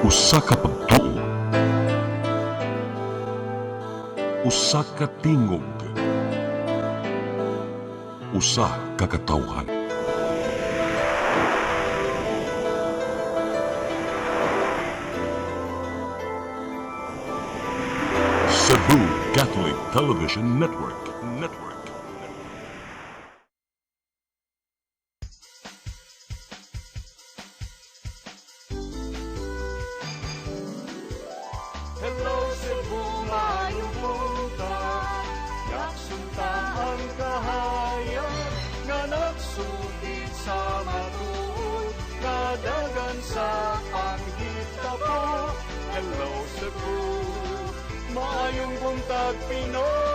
Usa ka pagtuo, usa ka tingog, usa ka katawhan. Cebu Catholic Television Network. Hello Cebu, maayong buntag. Yaksunta ang kahayan nga nagsulid sa matuod, kadagan sa panghitabo. Hello Cebu, maayong buntag Pinoy.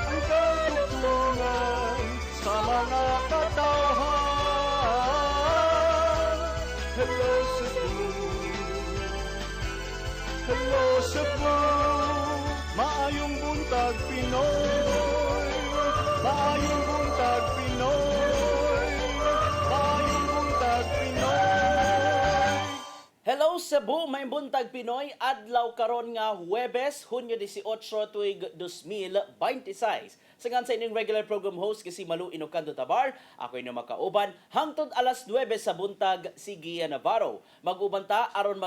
Ang katutulungan sa mga katawhan. Hello Cebu, hello Cebu, maayong buntag Pinoy, maayong buntag Pinoy, maayong buntag Pinoy. Hello Cebu, may buntag Pinoy, adlaw karon nga Huwebes, Hunyo 18 tuig 2026. Sangan sa inyong regular program host kasi Malu Inocando Tabar, ako na makauban hangtod alas 9 sa buntag si Gia Navarro. Mag-ubanta aron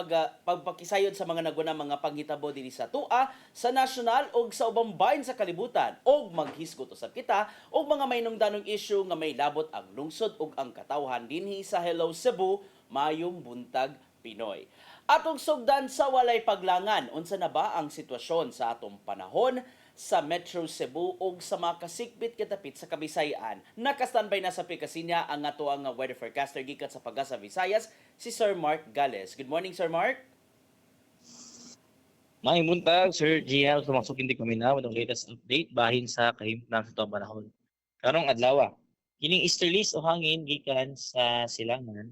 pagpakisayod sa mga naguna mga panghitabo dinhi sa tua, sa nasyonal ug sa ubang bahin sa kalibutan ug maghisgot usab kita og mga mainungdanong issue nga may labot ang lungsod ug ang katawhan dinhi sa Hello Cebu, mayong buntag Pinoy. Atong sugdan sa walay paglangan, unsa na ba ang sitwasyon sa atong panahon sa Metro Cebu ug sa mga kasikbit kitapit sa Kabisayan? Naka-standby na sa pikasinya ang ato ang weather forecaster gikan sa Pagasa Visayas, si Sir Mark Gales. Good morning, Sir Mark. May buntag, Sir Gian, sumasok hindi kami na itong latest update bahin sa kahimtang sa itong panahon. Karong adlaw, kining easterlies o hangin gikan sa silangan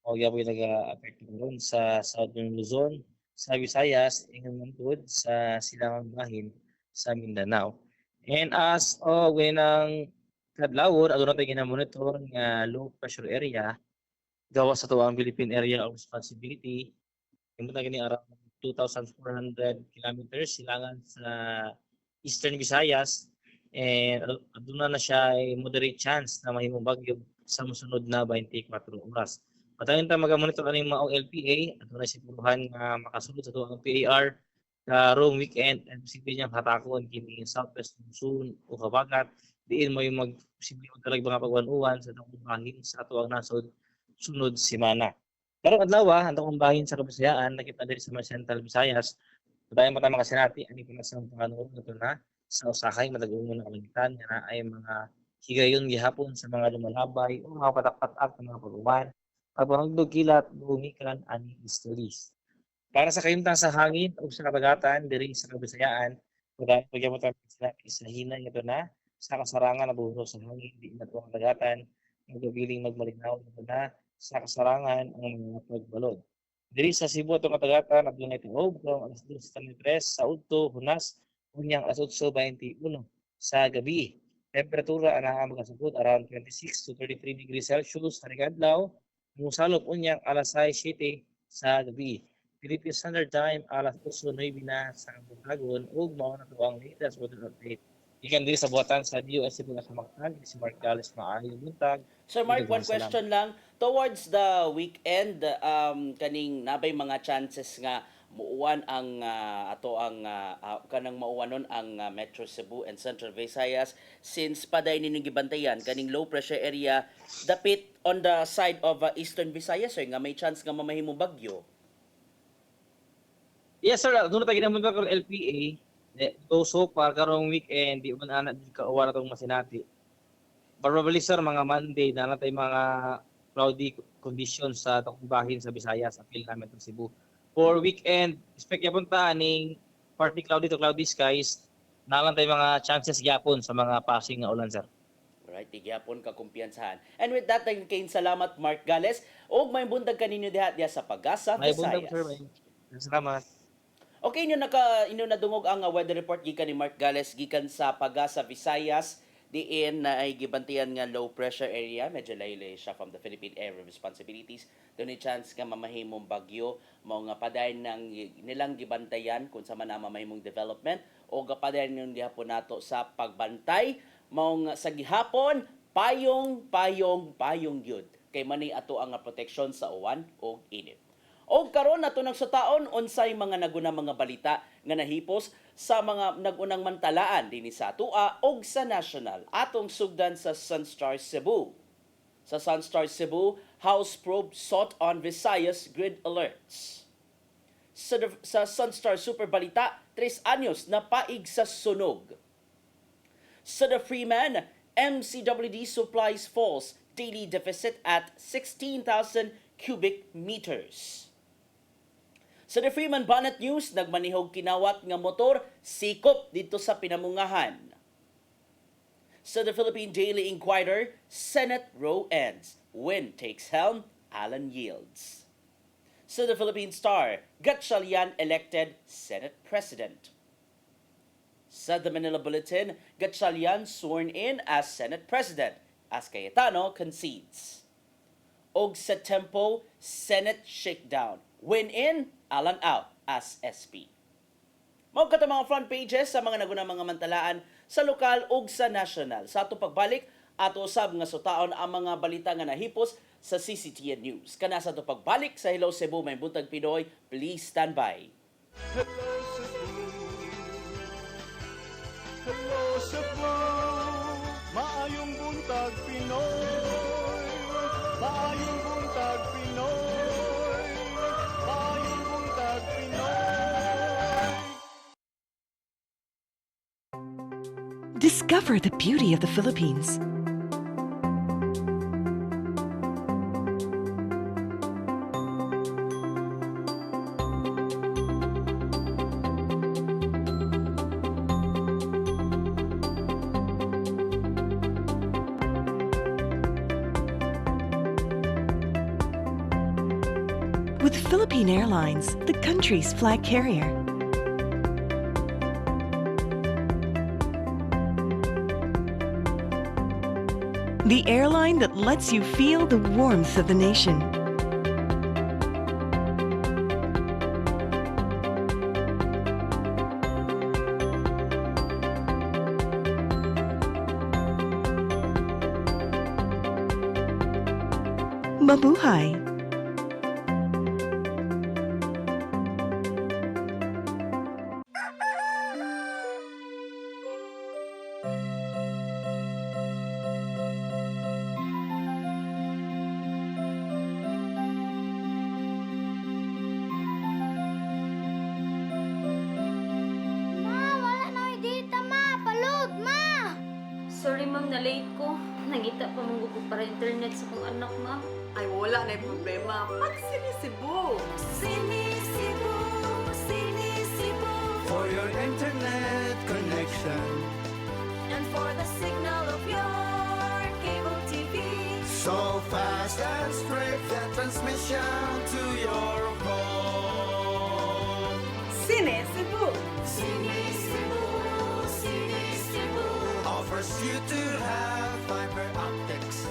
o gyapon nag-affect karon sa Southern Luzon, sa Visayas, ingon mangtud sa silangang bahin sa Mindanao. And as of wenang kadlawon, aduna tayo gina-monitor nga low pressure area gawas sa tuwang Philippine Area of Responsibility. Yung gini around 2,400 kilometers silangan sa Eastern Visayas, and aduna na siya ay moderate chance na mahimong bagyo sa mosunod na 24 oras. Patayon ta maga-monitor ani mga LPA aduna siguruhan nga makasulod sa tuwang PAR karong weekend, and posible niyang hatakon kini southwest monsoon o habagat diin mo yung posible magkalag mga pagwan-uwan sa tuwang bahin sa tuwang nasod sunod semana. Karong adlaw ang tuwang bahin sa Kabisayan nakita diri sa Central Visayas. Padayon pa ta makasinati ani pinasang panganuon nato na sa usahay madagungon na kalangitan nga na ay mga higayon gihapon sa mga lumalabay o mga patak-patak ng mga pag-uwan. Pagpanugdog kilat bumikan ani easterlies. Para sa kahimtang sa hangin o sa kabagatan diri sa Kabisayan, padayon pagyapon ta sa hinay ito na sa kasarangan na buhos sa hangin di na tuwang kabagatan magabiling magmalinaw ito na sa kasarangan ang mga pagbalod. Diri sa Cebu atong katagatan adunay tuog karong alas 2:03 sa udto hunas unyang alas 8:21 sa gabi. Temperatura ana magasugod around 26 to 33 degrees Celsius sa adlaw. Musalop unyang alas 6:07 sa gabi. Philippine Standard Time alas 8:09 na sa buntagon ug mao na to ang latest weather update. Ikan diri sa buhatan sa DOST sa Kamaktan, si Mark Gales maayong buntag. Sir Mark, one question lang. Towards the weekend, kaning nabay mga chances nga muuwan ang kanang mauwanon ang Metro Cebu and Central Visayas, since paday nining gibantayan kaning low pressure area dapit on the side of Eastern Visayas, sir, nga may chance nga mamahimong bagyo. Yes sir, doon na tayo ginamit ko LPA. So far karong weekend di man ana di ka uwan atong masinati. Probably sir mga Monday na natay mga cloudy conditions sa atong bahin sa Visayas apil namin sa Cebu. For weekend, expect yapon ta ning partly cloudy to cloudy skies. Nalang tay mga chances gyapon sa mga passing nga ulan sir. Alright, tigyapon ka kumpiyansahan. And with that, kain salamat Mark Gales. Og may buntag kaninyo diha sa Pagasa, May buntag Visayas. sir, may. Salamat. Okay, inyo nadungog ang weather report gikan ni Mark Gales gikan sa Pagasa, Visayas. Diin na ay gibantiyan nga low pressure area, medyo laylay siya from the Philippine Area of Responsibilities. Doon ay chance nga mamahimong bagyo, mao nga padayon ng nilang gibantayan kung sa man ang mamahimong development o gapadayon yung gihapon nato sa pagbantay, mao nga sa gihapon payong gyud kay mani ato ang proteksyon sa uwan o init. O karon nato nagsutaon unsay mga naguna mga balita nga nahipos sa mga nagunang mantalaan dinhi sa atua og sa national atong sugdan sa Sunstar Cebu. Sa Sunstar Cebu, House probe sought on Visayas grid alerts. Sa Sunstar Super Balita, 3 anyos na paig sa sunog. Sa The Freeman, MCWD supplies falls daily deficit at 16,000 cubic meters. Sa The Freeman Bonnet News, nagmanihog kinawat nga motor, sikop dito sa pinamungahan. Sa The Philippine Daily Inquirer, Senate row ends. Win takes helm, Alan yields. Sa The Philippine Star, Gatchalian elected Senate President. Sa The Manila Bulletin, Gatchalian sworn in as Senate President, as Cayetano concedes. Og sa Tempo, Senate shakedown. Win in, Alan out as SP. Mao kata mga front pages sa mga nagunang mga mantalaan sa lokal ug sa national. Sa ato pagbalik, ato usab nga sutaon ang mga balita nga nahipos sa CCTN News. Kana sa ato pagbalik sa Hello Cebu, may buntag Pinoy, please stand by. Hello Cebu, hello Cebu, maayong buntag Pinoy, maayong buntag Pinoy, maayong buntag Pinoy. Discover the beauty of the Philippines. With Philippine Airlines, the country's flag carrier. The airline that lets you feel the warmth of the nation. Mabuhay! Ma, wala na oy dita, ma. Palud, ma. Sorry ma'am, na late ko. Nangita pa mong gusto para internet sa kong anak, ma'am. Ay, wala na yung problema. Pag sinisibo. Sinisibo, sinisibo. For your internet connection, And for the signal of your cable TV. so fast and straight, the transmission to your phone. Sinisibo. Sinisibo, sinisibo. Offers you to have fiber optics.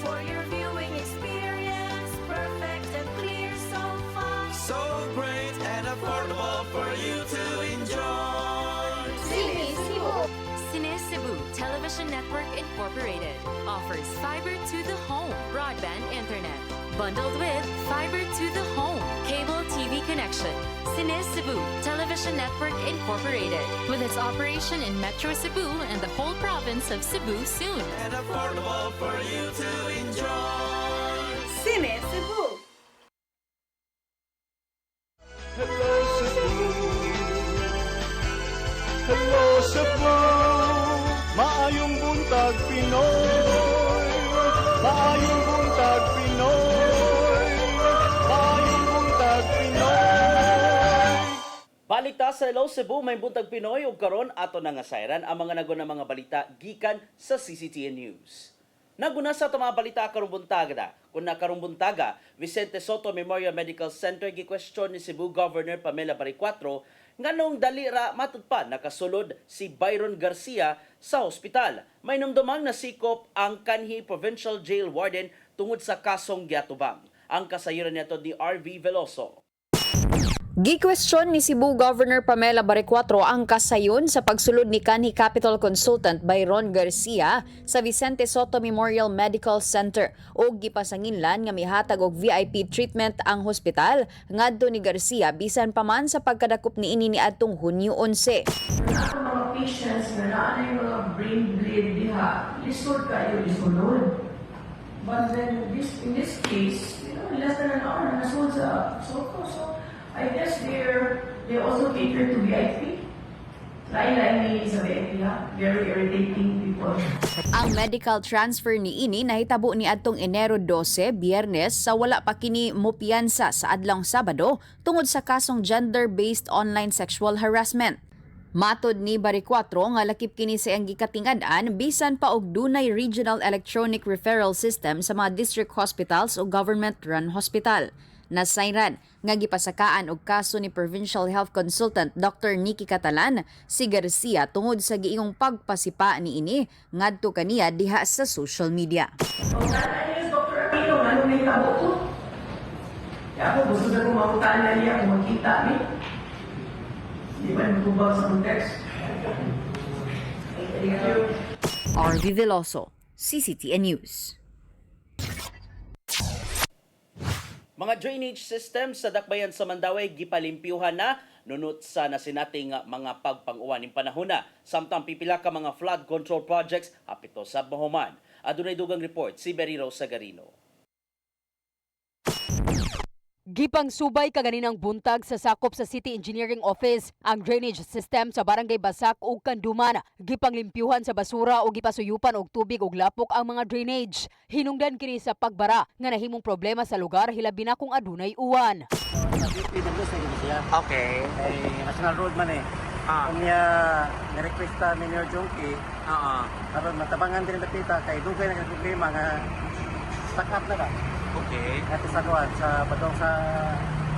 For your viewing experience, perfect and clear so fast. So great and affordable for you to enjoy. Sinisibo. Cine Cebu Television Network Incorporated offers fiber to the home broadband internet bundled with fiber to the home cable TV connection. Cine Cebu Television Network Incorporated with its operation in Metro Cebu and the whole province of Cebu soon. And affordable for you to enjoy. Sinisibo. Hello Cebu, hello Cebu, maayong buntag Pinoy, maayong buntag Pinoy, maayong buntag Pinoy. Balik ta sa Hello Cebu, may buntag Pinoy ug karon ato na nga sayran ang mga nagunang mga balita gikan sa CCTN News. Naguna sa mga balita karong buntaga na. Kung karong buntaga, Vicente Soto Memorial Medical Center gikwestiyon ni Cebu Governor Pamela Baricuatro nganong dali ra matud pa nakasulod si Byron Garcia sa ospital. May numdumang nasikop ang kanhi Provincial Jail Warden tungod sa kasong giatubang. Ang kasayuran nito ni RV Veloso. Gi-question ni Cebu Governor Pamela Baricuatro ang kasayon sa pagsulod ni kanhi Capital Consultant Byron Garcia sa Vicente Soto Memorial Medical Center ug gipasanginlan nga mihatag og VIP treatment ang hospital ngadto ni Garcia bisan pa man sa pagkadakop niini niadtong Hunyo 11. Ang mga patients na naanay mga brain bleed diha, lisod kayo isulod. But then in this case, less than an hour na nasulod sa Soto. So I guess they also cater to VIP. Lain-lain ni sa VIP ha. Very irritating people. Ang medical transfer ni ini nahitabo ni adtong Enero 12, Biyernes sa wala pa kini mopiyansa sa adlong Sabado tungod sa kasong gender-based online sexual harassment. Matod ni Baricuatro nga lakip kini sa iyang gikating-ad-an bisan pa og dunay regional electronic referral system sa mga district hospitals o government-run hospital. Nasayran nga gipasakaan og kaso ni Provincial Health Consultant Dr. Nikki Catalan si Garcia tungod sa giingong pagpasipa ni ini ngadto kaniya diha sa social media. Ang nanay niya, Dr. Aquino, ano may tabo ko? Kaya ako gusto na kumakutaan na niya kung magkita ni. Di ba nagubag sa context? Thank you. RV Veloso, CCTN News. Mga drainage systems sa dakbayan sa Mandawi gipalimpyuhan na nunot sa nasinating mga pagpang-uwan ning panahon na. Samtang pipila ka mga flood control projects hapito sa Mahuman. Adunay dugang report si Beriro Sagarino. Gipang subay kaganinang buntag sa sakop sa City Engineering Office ang drainage system sa Barangay Basak ug Kanduman. Gipang limpyuhan sa basura ug gipasuyupan og tubig ug lapok ang mga drainage. Hinungdan kini sa pagbara nga nahimong problema sa lugar hilabi na kung adunay uwan. Okay. Ay, National Road man eh. Kung niya nirequesta ni Mayor Jonky, karon matabangan din kita kay dugay na problema nga stuck up na ba? Okay. At sa kuwan, sa badong sa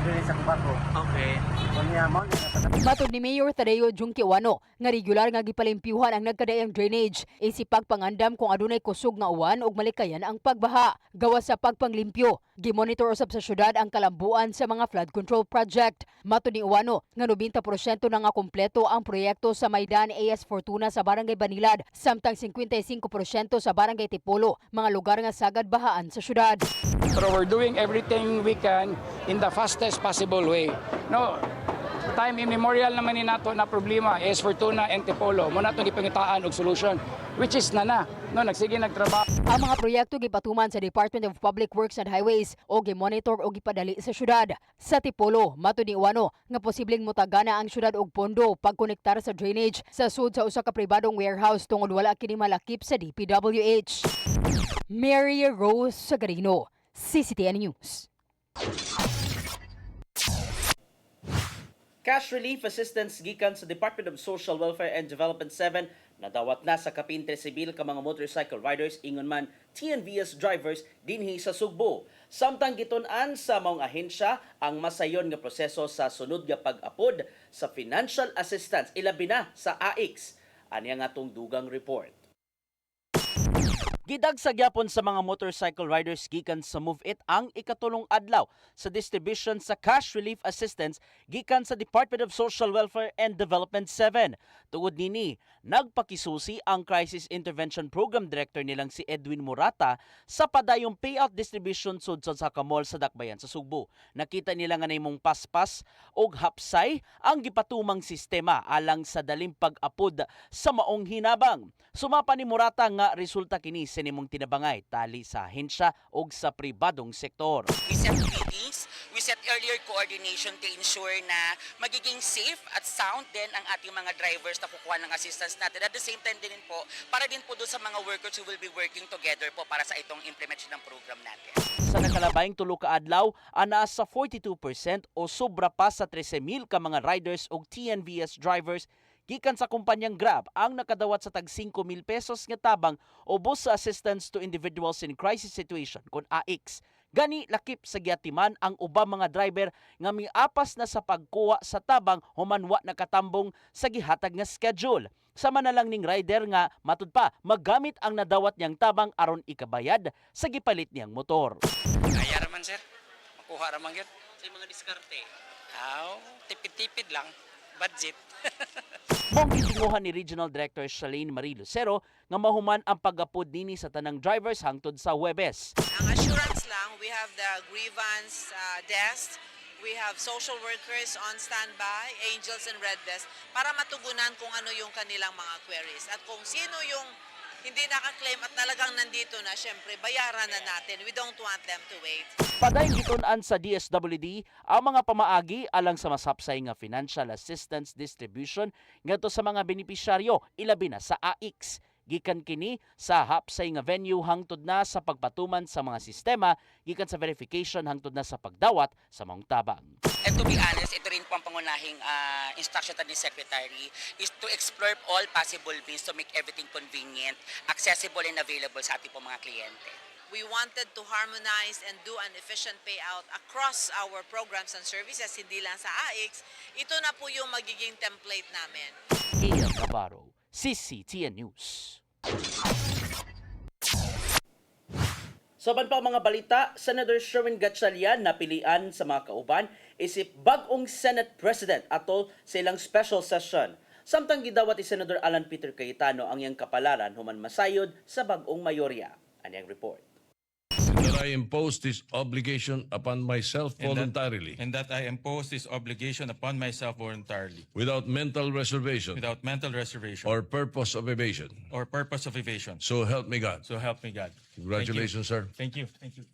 drainage sa Kubaco. Okay. Kung niya mo Matod ni Mayor Tadeo Junque Uwano nga regular nga gipalimpyuhan ang nagkadayang drainage isipag pangandam kung adunay kusog nga uwan ug malikayan ang pagbaha. Gawas sa pagpanglimpyo, gimonitor usab sa syudad ang kalambuan sa mga flood control project. Matod ni Uwano nga 90% na nga kompleto ang proyekto sa Maidan AS Fortuna sa Barangay Banilad, samtang 55% sa Barangay Tipolo, mga lugar nga sagad bahaan sa syudad. Pero we're doing everything we can in the fastest possible way. No, time immemorial naman ni nato na problema is Fortuna and Tipolo. Muna itong ipangitaan og solution, which is na. No, nagsige nagtrabaho. Ang mga proyekto gipatuman sa Department of Public Works and Highways o gimonitor o gipadali sa syudad. Sa Tipolo, matod ni Uwano nga posibleng mutagana ang syudad og pondo pagkonektar sa drainage sa sud sa usa ka pribadong warehouse tungod wala kini malakip sa DPWH. Mary Rose Sagarino, CCTN News. Cash relief assistance gikan sa Department of Social Welfare and Development 7 nadawat na sa kapintre sibil ka mga motorcycle riders ingon man TNVS drivers dinhi sa Sugbo. Samtang gitun-an sa maong ahensya ang masayon nga proseso sa sunod nga pag-apod sa financial assistance ilabi na sa AIX. Anya nga tong dugang report. Gidagsag gyapon sa mga motorcycle riders gikan sa Move It ang ikatulong adlaw sa distribution sa cash relief assistance gikan sa Department of Social Welfare and Development 7. Tungod nini, nagpakisusi ang Crisis Intervention Program Director nilang si Edwin Murata sa padayong payout distribution sudsod sa kamol sa Dakbayan sa Sugbo. Nakita nila nga naimong paspas og hapsay ang gipatumang sistema alang sa daling pag-apod sa maong hinabang. Sumapa ni Murata nga resulta kini sa nimong tinabangay tali sa ahensya o sa pribadong sektor. We set meetings, we set earlier coordination to ensure na magiging safe at sound din ang ating mga drivers na kukuha ng assistance natin. At the same time din po, para din po doon sa mga workers who will be working together po para sa itong implementation ng program natin. Sa nakalabayng tulo ka adlaw, ana sa 42% o sobra pa sa 13,000 ka mga riders o TNVS drivers gikan sa kumpanyang Grab ang nakadawat sa tag 5,000 pesos nga tabang ubos sa assistance to individuals in crisis situation kun AICS. Gani lakip sa giatiman ang ubang mga driver nga miapas na sa pagkuha sa tabang human wa nakatambong sa gihatag nga schedule. Sama na lang ning rider nga matud pa maggamit ang nadawat niyang tabang aron ikabayad sa gipalit niyang motor. Kaya raman sir, makuha raman yun. Sa mga diskarte. Tipid-tipid lang, budget. Mong gitinguhan ni Regional Director Shalane Marie Lucero nga mahuman ang pagapod nini sa tanang drivers hangtod sa Huwebes. Ang assurance lang, we have the grievance desk, we have social workers on standby, angels and red desk, para matugunan kung ano yung kanilang mga queries. At kung sino yung hindi nakaklaim at talagang nandito na, syempre, bayaran na natin. We don't want them to wait. Padayong gitun-an sa DSWD ang mga pamaagi alang sa masapsay nga financial assistance distribution ngadto sa mga benepisyaryo ilabi na sa AICS. Gikan kini sa hapsay nga venue hangtod na sa pagpatuman sa mga sistema, gikan sa verification hangtod na sa pagdawat sa mga tabang. And to be honest, ito rin po ang pangunahing instruction ni Secretary is to explore all possible means to make everything convenient, accessible and available sa ating po mga kliyente. We wanted to harmonize and do an efficient payout across our programs and services, hindi lang sa AICS. Ito na po yung magiging template namin. Ian Navarro, CCTN News. Soban pa mga balita, Senator Sherwin Gatchalian napilian sa mga kauban isip bag-ong Senate President atol sa ilang special session. Samtang gidawat ni Senator Alan Peter Cayetano ang iyang kapalaran human masayod sa bag-ong mayorya. Anyang report. That I impose this obligation upon myself voluntarily. And that I impose this obligation upon myself voluntarily. Without mental reservation. Without mental reservation. Or purpose of evasion. Or purpose of evasion. So help me God. So help me God. Congratulations, sir. Thank you. Thank you.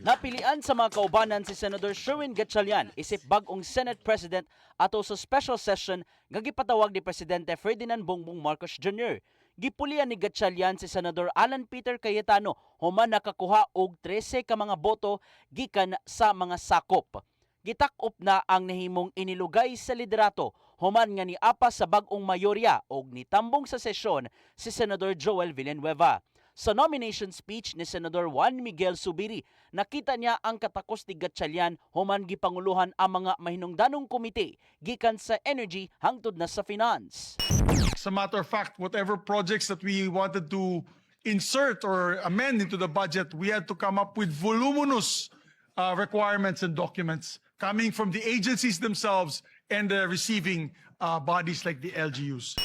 Napilian sa mga kaubanan si Senator Sherwin Gatchalian isip bag-ong Senate President ato sa special session nga gipatawag ni Presidente Ferdinand Bongbong Marcos Jr. Gipulian ni Gatchalian si Senador Alan Peter Cayetano human nakakuha og 13 ka mga boto gikan sa mga sakop. Gitak-op na ang nahimong inilugay sa liderato human nga niapa sa bag-ong mayorya og nitambong sa sesyon si Senador Joel Villanueva. Sa nomination speech ni Senador Juan Miguel Zubiri, nakita niya ang katakos ni Gatchalian human gipanguluhan ang mga mahinungdanong komite gikan sa energy hangtod na sa finance. As a matter of fact, whatever projects that we wanted to insert or amend into the budget, we had to come up with voluminous requirements and documents coming from the agencies themselves and the receiving bodies like the LGUs.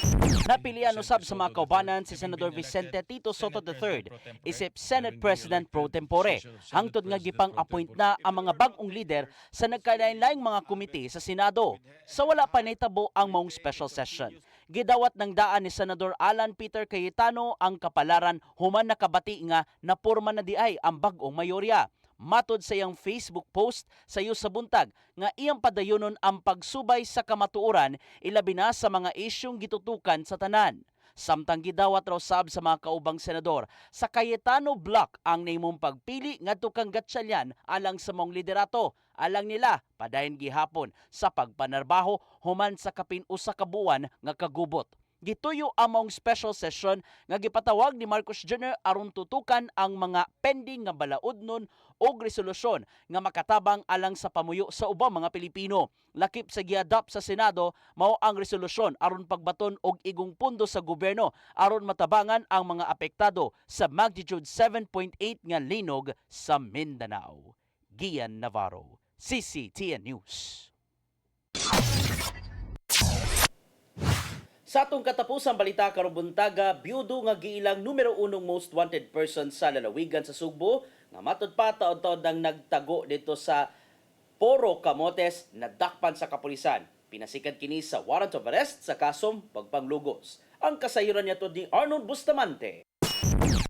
Napilian usab sa mga kaubanan si Senador Vicente Tito Soto III isip Senate President pro tempore hangtod nga gipang-appoint na ang mga bag-ong leader sa nagkalain-laing mga komite sa Senado. Sa wala pa nitabo ang maong special session. Gidawat ng daan ni Senador Alan Peter Cayetano ang kapalaran human nakabati nga napurma na diay ang bag-ong mayorya. Matod sa iyang Facebook post sa iyo sa buntag nga iyang padayonon ang pagsubay sa kamatuoran ilabi na sa mga isyung gitutukan sa tanan. Samtang gidawat raw sab sa mga kaubang senador sa Cayetano Block ang nahimong pagpili ngadto kang Gatchalian alang sa mong liderato. Alang nila padayon gihapon sa pagpanarbaho human sa kapin usa ka buwan nga kagubot. Gituyo among special session nga gipatawag ni Marcos Jr. aron tutukan ang mga pending nga balaodnon o resolusyon nga makatabang alang sa pamuyo sa ubang mga Pilipino. Lakip sa giadap sa Senado mao ang resolusyon aron pagbaton og igong pundo sa gobyerno aron matabangan ang mga apektado sa magnitude 7.8 nga linog sa Mindanao. Gian Navarro, CCTN News. Sa atong katapusang balita karong buntaga, biyudo nga giilang numero 1 most wanted person sa lalawigan sa Sugbo nga matud pa taon-taon nang nagtago dito sa Poro Camotes nadakpan sa kapulisan. Pinasikan kini sa warrant of arrest sa kasong pagpanglugos. Ang kasayuran niya ni Arnold Bustamante.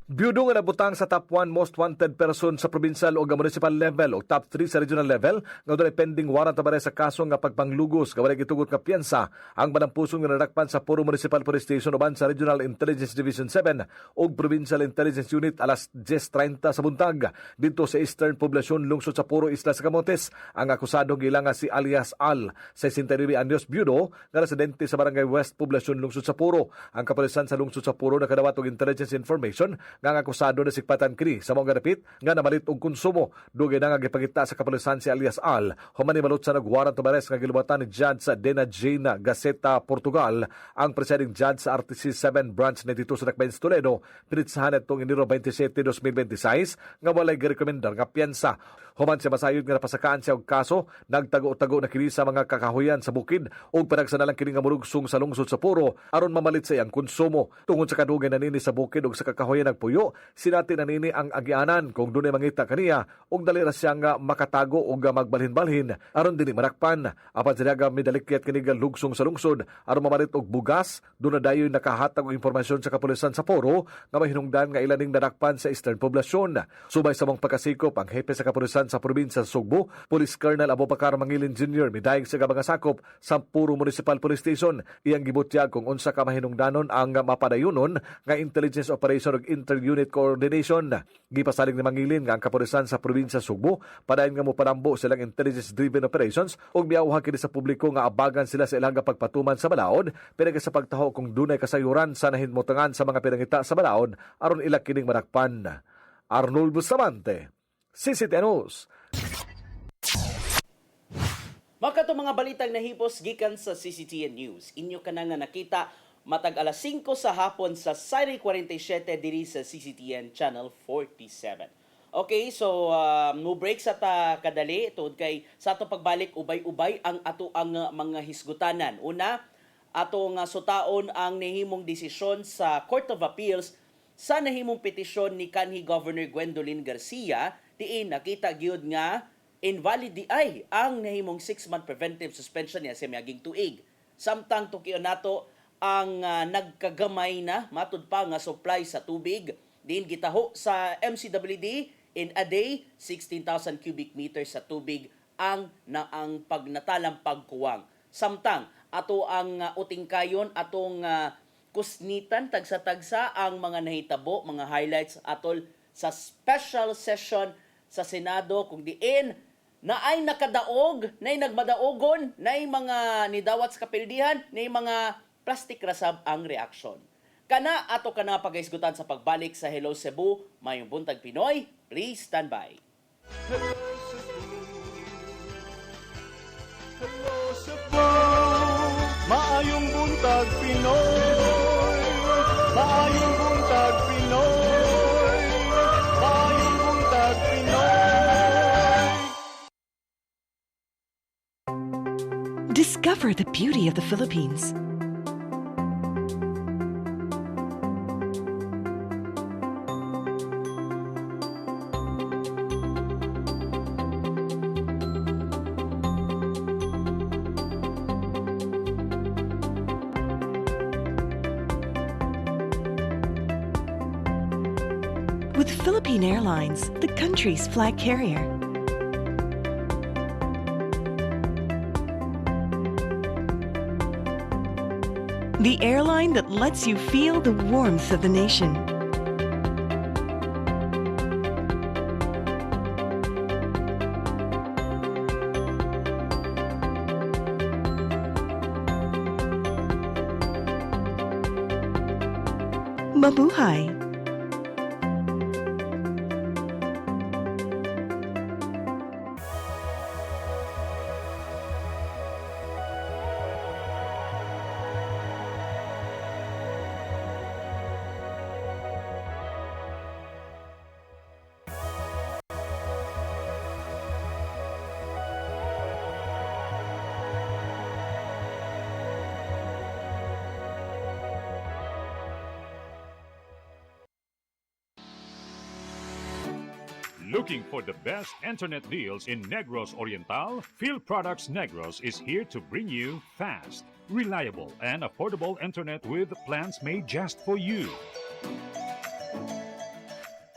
Biyudo nga nabutang sa top 1 most wanted person sa provincial o municipal level o top 3 sa regional level nga doon ay pending warrant tabare sa kaso nga pagpanglugos nga walay gitugot nga piyansa ang manampusong nga nadakpan sa Puro Municipal Police Station uban sa Regional Intelligence Division 7 o Provincial Intelligence Unit alas 10:30 sa buntag dito sa Eastern Poblacion lungsod sa Puro Isla sa Camotes. Ang akusado nga si alias Al, 69 anyos, biyudo nga residente sa Barangay West Poblacion lungsod sa Puro. Ang kapulisan sa lungsod sa Puro nakadawat og intelligence information nga ang akusado na sikpatan kini sa mga dapit nga namalit og konsumo. Dugay na nga gipangita sa kapulisan si alias Al human ni malot sa nagwarrant of arrest nga gilubatan ni Judge sa Dena Jane Gaceta, Portugal. Ang presiding judge sa RTC 7 branch na dito sa Dakbayan, Toledo pinitsahan itong Enero 27, 2026 nga walay girekomendar nga piyansa. Human siya masayod nga napasakaan siya og kaso, nagtago-tago na kini sa mga kakahuyan sa bukid o panagsanalang kini nga murugsong sa lungsod sa Puro aron mamalit sa iyang konsumo. Tungod sa kadugay na nini sa bukid o sa kakahuyan nagpuyo, sinati na nini ang agianan kung dunay mangita kaniya og dali ra siya nga makatago o magbalhin-balhin aron dili marakpan. Apan sila nga midalikyat kini nga lugsong sa lungsod aron mamalit og bugas, doon na dayoy nakahatag og impormasyon sa kapulisan sa Puro nga mahinungdan nga ilaning nadakpan sa Eastern Poblacion. Subay sa mong pagkasikop ang hepe sa kapulisan sa probinsya sa Sugbo, Police Colonel Abubakar Mangilin Jr. midayeg sa mga sakop sa Puro Municipal Police Station. Iyang gibutyag kung unsa ka mahinungdanon ang mapadayunon nga intelligence operation ug inter-unit coordination. Gipasalig ni Mangilin nga ang kapulisan sa probinsya sa Sugbo padayon nga moparambo silang intelligence-driven operations ug miauha kini sa publiko nga abagan sila sa ilang pagpatuman sa balaod pinagi sa pagtaho kung dunay kasayuran sa nahinmutangan sa mga pinangita sa balaod aron ila kining marakpan. Arnold Bustamante, CCTN News. Makato mga balitang nahipos gikan sa CCTN News. Inyo ka na nga nakita matag alas 5 sa hapon sa Siri 47 diri sa CCTN Channel 47. Okay, so no break sa ta kadali tungod kay sa ato pagbalik ubay-ubay ang ato ang mga hisgutanan. Una, ato nga sutaon ang nahimong desisyon sa Court of Appeals sa nahimong petisyon ni kanhi Governor Gwendolyn Garcia diin nakita gyud nga invalid di ay ang nahimong 6-month preventive suspension niya sa miaging tuig. Samtang tukion nato ang nagkagamay na matud pa nga supply sa tubig diin gitaho sa MCWD in a day 16,000 cubic meters sa tubig ang pagnatalang pagkuwang. Samtang ato ang utingkayon atong kusnitan tagsa-tagsa ang mga nahitabo, mga highlights atol sa special session sa Senado kung diin na ay nakadaog, na ay nagmadaogon, na ay mga nidawat sa kapildihan, na ay mga plastic rasab ang reaksyon. Kana ato kana pagaisgutan sa pagbalik sa Hello Cebu, mayong buntag Pinoy, please stand by. Hello Cebu, maayong buntag Pinoy, maayong buntag Pinoy, maayong buntag Pinoy. Discover the beauty of the Philippines. With Philippine Airlines, the country's flag carrier. The airline that lets you feel the warmth of the nation. Mabuhay! Looking for the best internet deals in Negros Oriental? Field Products Negros is here to bring you fast, reliable, and affordable internet with plans made just for you.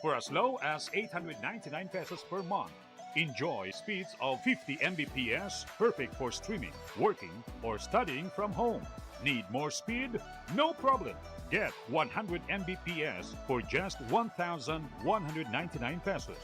for as low as 899 pesos per month. Enjoy speeds of 50 Mbps, perfect for streaming, working, or studying from home. Need more speed? No problem. Get 100 Mbps for just 1,199 pesos.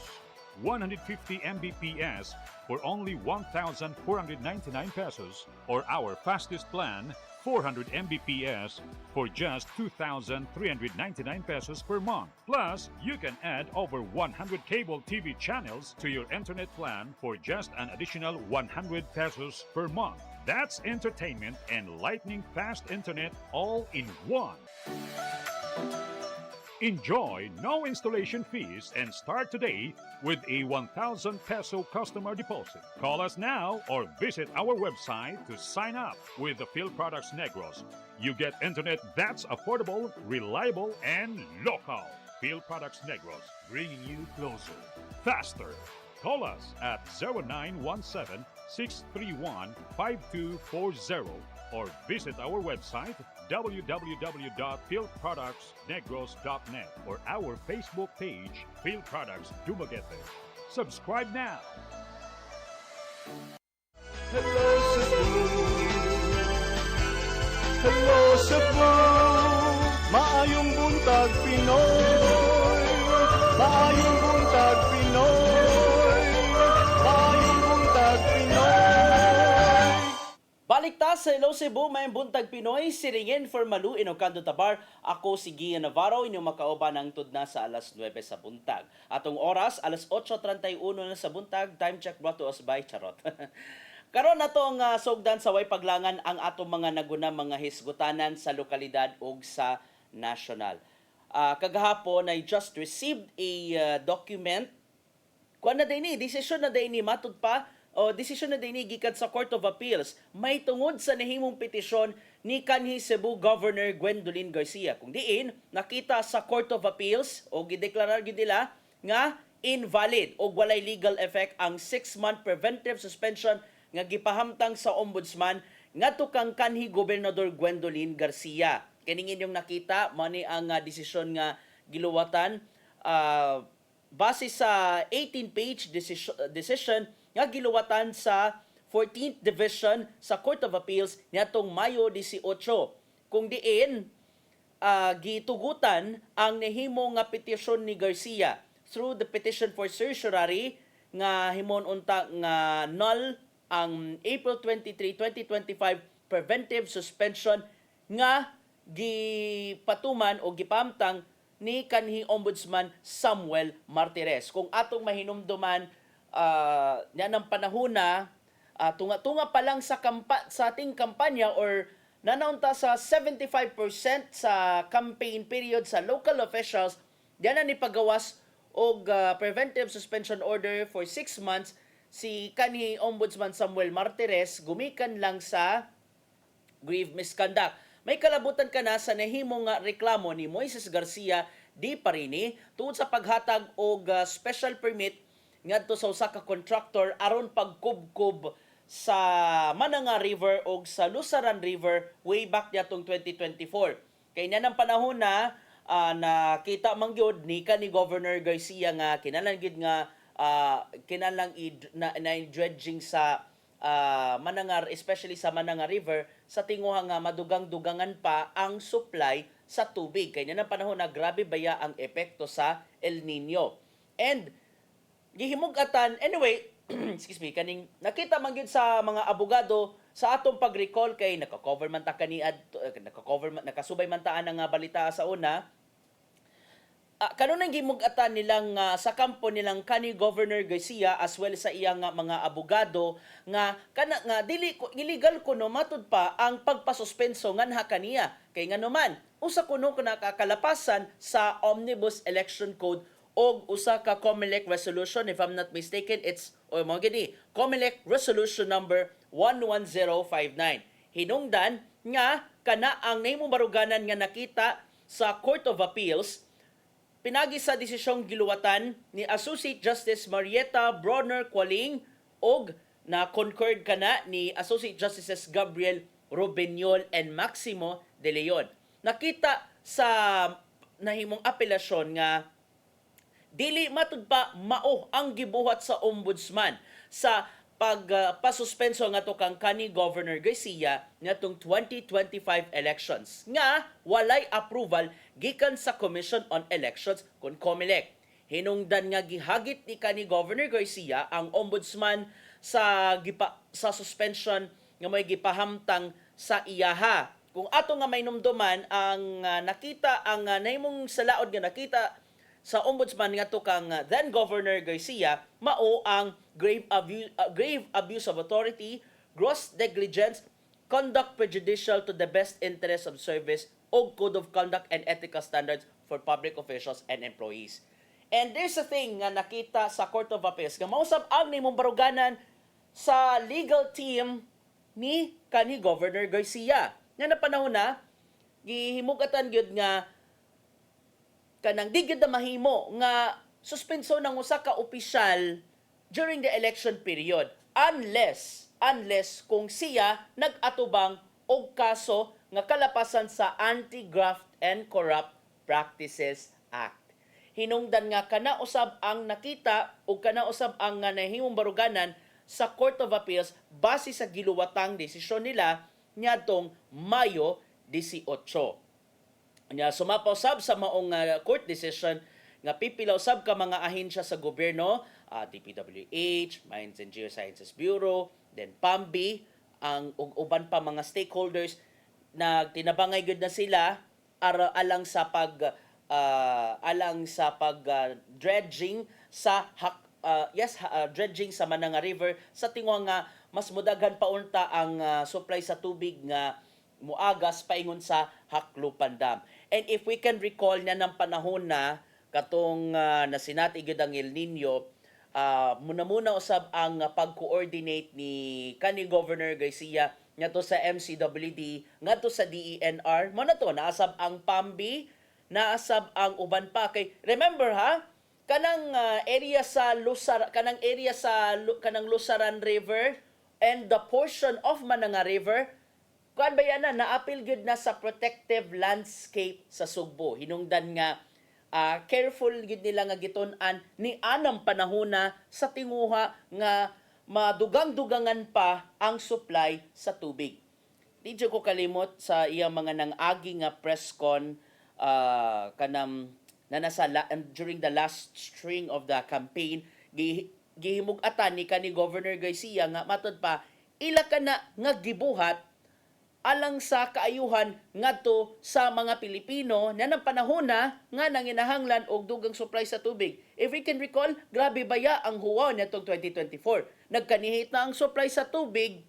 150 Mbps for only 1,499 pesos, or our fastest plan, 400 Mbps for just 2,399 pesos per month. Plus, you can add over 100 cable TV channels to your internet plan for just an additional 100 pesos per month. That's entertainment and lightning fast internet all in one. Enjoy no installation fees and start today with a 1,000 peso customer deposit. Call us now or visit our website to sign up with the Phil Products Negros. You get internet that's affordable, reliable, and local. Phil Products Negros, bringing you closer, faster. Call us at 0917-631-5240 or visit our website www.philproductsnegros.net or our Facebook page, Phil Products Dumaguete. Subscribe now. Hello Cebu, hello Cebu, maayong buntag Pinoy, maayong buntag Pinoy, maayong buntag Pinoy. Baliktas sa Hello Cebu, may buntag Pinoy, siringin for Malu, Inocando Tabar. Ako si Gian Navarro, inyong makauban ng tudna sa alas 9 sa buntag. Atong oras, alas 8:31 na sa buntag, time check brought to us by Charot. Karon na tong sugdan sa way paglangan ang atong mga naguna mga hisgutanan sa lokalidad ug sa national. Kagahapon, I just received a document. Kuan na din ni, desisyon na din ni matud pa, o desisyon na din gikan sa Court of Appeals may tungod sa nahimong petisyon ni kanhi Cebu Governor Gwendolyn Garcia. Kung diin nakita sa Court of Appeals o gideklarar gid nila nga invalid o walay legal effect ang 6-month preventive suspension nga gipahamtang sa ombudsman ngadto kang kanhi Gobernador Gwendolyn Garcia. Kining inyong nakita mao ni ang desisyon nga giluwatan base sa 18-page decision nga giluwatan sa 14th Division sa Court of Appeals niadtong Mayo 18. Kung diin gitugutan ang nahimo nga petisyon ni Garcia through the petition for certiorari nga himon unta nga null ang April 23, 2025 preventive suspension nga gipatuman o gipamtang ni kanhi Ombudsman Samuel Martires. Kung atong mahinumduman yan ang panahon na tunga-tunga pa lang sa ating kampanya or nanaunta sa 75% sa campaign period sa local officials, yan ang ipagawas og preventive suspension order for 6 months si kanhi Ombudsman Samuel Martires gumikan lang sa grave misconduct. May kalabutan ka na sa nahimong reklamo ni Moises Garcia di Parini tungod sa paghatag og special permit ngadto sa usa ka contractor aron pagkubkob sa Mananga River o sa Lusaran River way back niatong 2024. Kay na ng panahon na nakita man gyud ni kanhi Governor Garcia nga kinahanglan gid nga kinahanglan na dredging sa Mananga, especially sa Mananga River, sa tinguha nga madugang-dugangan pa ang supply sa tubig. Kay na ng panahon na grabe baya ang epekto sa El Nino. And gihimugatan, anyway, excuse me, kaning nakita man gyud sa mga abogado sa atong pag-recall kay naka-cover man ta nakasubay man ta nga balita sa una. Kanunang gimugatan nilang sa kampo nilang kanhi Governor Garcia as well sa iyang mga abogado nga kana nga dili illegal kuno matud pa ang pagpasuspenso nganha kaniya kay nganuman usa kuno nakakalapasan sa Omnibus Election Code og usa ka COMELEC resolution, if I'm not mistaken, it's COMELEC resolution number 11059. Hinungdan nga kana ang nahimong baruganan nga nakita sa Court of Appeals pinagi sa desisyong giluwatan ni Associate Justice Marietta Bronner Qualing og na concurred kana ni Associate Justices Gabriel Robeniol and Maximo De Leon. Nakita sa nahimong apelasyon nga dili matud pa mao ang gibuhat sa ombudsman sa pagpasuspenso nga to kang kani Governor Garcia ngatong 2025 elections nga walay approval gikan sa Commission on Elections kun COMELEC. Hinungdan nga gihagit ni kani Governor Garcia ang ombudsman sa suspension nga may gipahamtang sa iyaha. Kung ato nga may numduman ang nakita ang nahimong salaod nga nakita sa ombudsman nga to kang then Governor Garcia mao ang grave abuse of authority, gross negligence, conduct prejudicial to the best interest of service o code of conduct and ethical standards for public officials and employees. And there's a thing nga nakita sa Court of Appeals nga mausab ang nimong baruganan sa legal team ni kanhi Governor Garcia. Nga na panahon na gihimugatan gyud nga kanang di gyud na mahimo nga suspenso ng usa ka opisyal during the election period unless kung siya nag-atubang og kaso nga kalapasan sa Anti-Graft and Corrupt Practices Act. Hinungdan nga kana usab ang nakita o kana usab ang nahimong baruganan sa Court of Appeals base sa giluwatang desisyon nila niadtong Mayo 18. Nya sumapaw sab sa maong court decision nga pipila usab ka mga ahensya sa gobyerno, DPWH, Mines and Geosciences Bureau, then PAMBI, ang uban pa mga stakeholders na tinabangay gud na sila alang sa dredging sa dredging sa Mananga River sa tingwa nga mas mudaghan pa unta ang supply sa tubig nga muagas paingon sa Haklupan Dam. And if we can recall na ng panahon na katong nasinati gyud ang El Nino, muna usab ang pag-coordinate ni kani Governor Garcia ngadto sa MCWD, ngadto sa DENR, mo na to naasab ang PAMBI, naasab ang uban pa kay remember kanang area sa Lusaran River and the portion of Mananga River kuan ba yan naapil gyud na sa protective landscape sa Sugbo. Hinungdan nga careful gyud nila nga gitun-an ni anang panahona sa tinguha nga madugang-dugangan pa ang supply sa tubig. Di ko kalimot sa iyang mga nang-agi nga press con during the last string of the campaign gihimug-atan ni kani Governor Garcia nga matud pa ila kana nga gibuhat alang sa kaayuhan ngadto sa mga Pilipino na ng panahon na nga nanginahanglan og dugang supply sa tubig. If we can recall, grabe baya ang huwaw nitong 2024. Nagkanihit na ang supply sa tubig,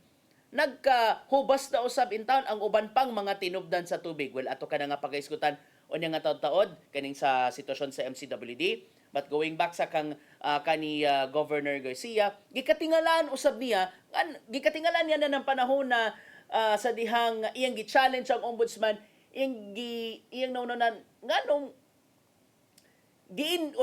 nagkahubas na usab in town ang uban pang mga tinubdan sa tubig. Well, ato ka na nga pagaiskutan o niya nga taod-taod kaning sa sitwasyon sa MCWD. But going back sa kani Governor Garcia, gikatingalan usab niya, gikatingalan niya na ng panahon na sa dihang iyang gi-challenge ang ombudsman, iyang naunanan nganong diin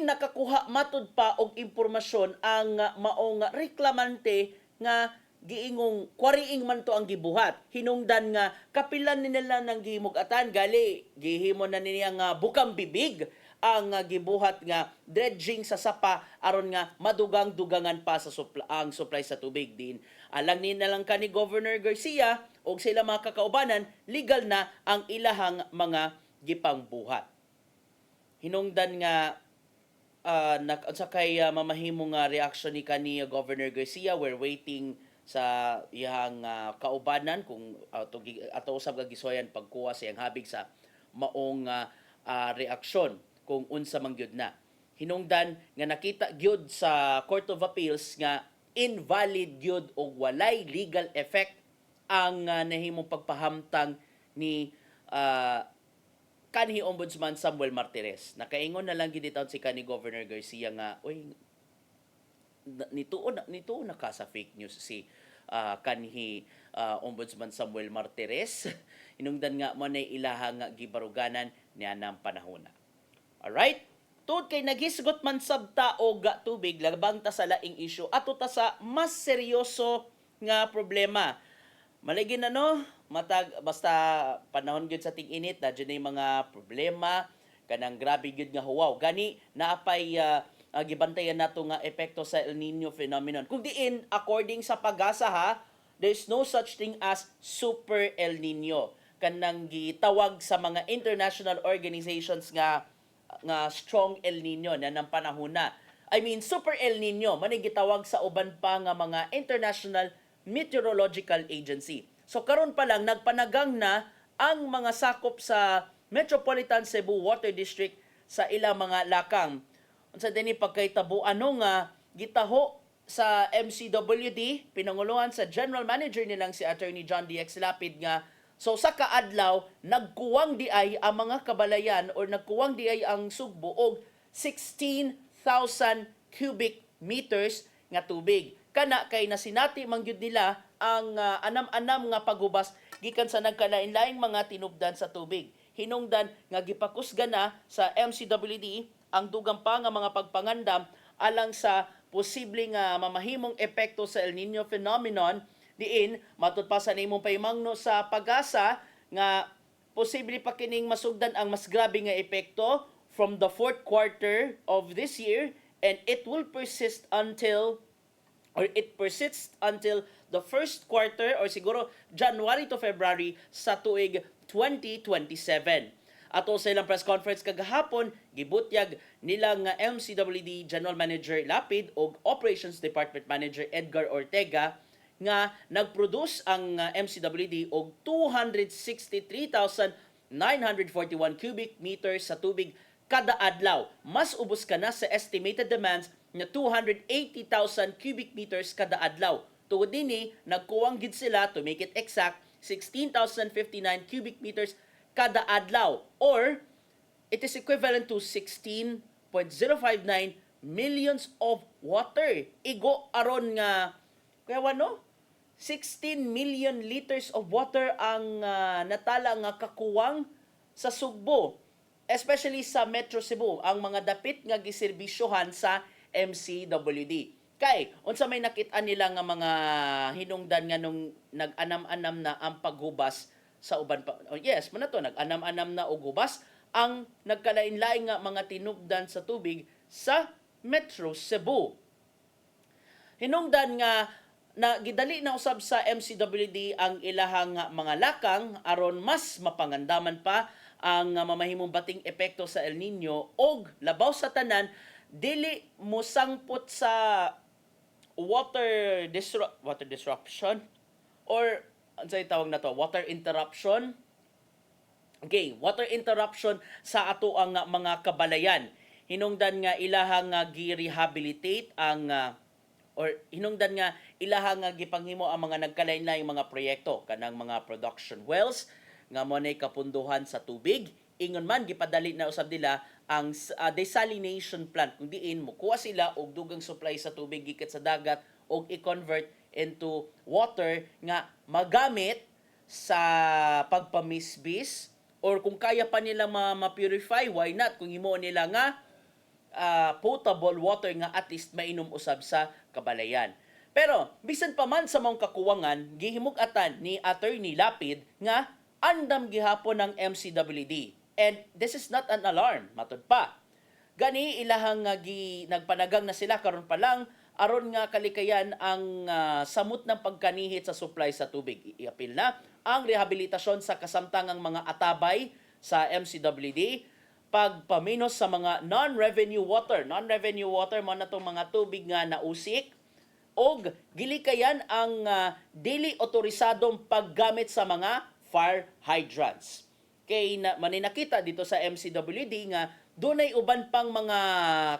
nakakuha matud pa og impormasyon ang maong reklamante nga giingong kwariing man to ang gibuhat. Hinungdan nga kapilan nila nang gihimug-atan gali gihimo na niya nga bukang bibig ang gibuhat nga dredging sa sapa aron nga madugang-dugangan pa sa ang supply sa tubig din. Alang ni na lang kani Governor Garcia og sila mga kakaubanan, legal na ang ilahang mga gipangbuhat. Hinungdan nga sa kay mamahimong reaction ni kani Governor Garcia, we're waiting sa iyang kaubanan kung ato usab gagisoyan pagkuha sa iyang habig sa maong reaksyon kung unsa man gyud na. Hinungdan nga nakita gyud sa Court of Appeals nga invalid gyud o walay legal effect ang nahimong pagpahamtang ni kanhi Ombudsman Samuel Martires. Nakaingon na lang gid ditaw si kanhi Governor Garcia nga nituo na ka sa fake news si kanhi Ombudsman Samuel Martires. Hinungdan nga mo na ilaha nga gibaruganan niya ng panahon. Alright? Tungod kay naghisgot man sabta og tubig, labang ta sa laing issue, ato ta sa mas seryoso nga problema. Malagi na basta panahon gyud sa ting-init, na dyan mga problema kanang grabe gyud nga huwaw. Gani naapay gibantayan nato nga epekto sa El Nino phenomenon. Kung diin according sa pag-asa ha, there's no such thing as super El Nino. Kanang gitawag sa mga international organizations nga strong El Nino na ng panahon na. I mean, super El Nino man gitawag sa uban pa nga mga international meteorological agency. So karon pa lang nagpanagang na ang mga sakop sa Metropolitan Cebu Water District sa ilang mga lakang. Unsa dinhi pagkahitabo ano nga gitaho sa MCWD pinanguluhan sa General Manager nilang si Attorney John D.X. Lapid nga so sa kaadlaw nagkuwang di ay ang mga kabalayan or nagkuwang di ay ang Sugbo og 16,000 cubic meters nga tubig. Kana kay nasinati man gyud nila ang anam-anam nga paghubas gikan sa nagkalain-laing mga tinubdan sa tubig. Hinungdan nga gipakusga na sa MCWD ang dugang pa nga mga pagpangandam alang sa posibleng mamahimong epekto sa El Nino phenomenon diin matud pa sa nimong pahimangno sa pag-asa nga posible pa kining masugdan ang mas grabe nga epekto from the fourth quarter of this year and it persists until the first quarter or siguro January to February sa tuig 2027. Ato sa ilang press conference kagahapon, gibutyag nilang MCWD General Manager Lapid o Operations Department Manager Edgar Ortega nga nagproduce ang MCWD og 263,941 cubic meters sa tubig kada adlaw. Mas ubos ka na sa estimated demands na 280,000 cubic meters kada adlaw. Tungod dinhi, nagkuwang gid sila to make it exact 16,059 cubic meters kada adlaw or it is equivalent to 16.059 millions of water. Igo aron nga kaya wano 16 million liters of water ang natala nga kakuwang sa Sugbo, especially sa Metro Cebu, ang mga dapit nga giserbisyohan sa MCWD. Kay unsa may nakita nila nga mga hinungdan nga nung nag-anam-anam na ang paghubas sa uban pa. Oh, yes, man to nag-anam-anam na og hubas ang nagkalain-laing nga mga tinubdan sa tubig sa Metro Cebu. Hinungdan nga na gidali na usab sa MCWD ang ilahang mga lakang aron mas mapangandaman pa ang mamahimong bating epekto sa El Nino og labaw sa tanan dili mo sangpot sa water disruption or unsay tawag na to, water interruption. Okay, water interruption sa ato ang mga kabalayan. Hinungdan nga ilahang gi-rehabilitate ang or hinungdan nga ilahang gipanghimo ang mga nagkalain-laing mga proyekto kanang mga production wells nga mo nay kapunduhan sa tubig. Ingon man gipadali na usab nila ang desalination plant kung diin mo kuha sila og dugang supply sa tubig gikan sa dagat og i-convert into water nga magamit sa pagpamisbis or kung kaya pa nila ma-purify, why not? Kung imo nila nga potable water nga at least mainom usab sa kabalayan. Pero bisan pa man sa mga kakuwangan, gihimug-atan ni Attorney Lapid nga andam gihapon ng MCWD. And this is not an alarm, matud pa. Gani ilahang nagpanagang na sila karon pa lang aron nga kalikayan ang samot ng pagkanihit sa supply sa tubig. Iapil na ang rehabilitasyon sa kasamtangang mga atabay sa MCWD, pagpaminos sa mga non-revenue water. Non-revenue water mo na itong mga tubig nga nausik og gilikayan ang dili otorisadong paggamit sa mga fire hydrants. Kay maninakita dito sa MCWD nga dunay uban pang mga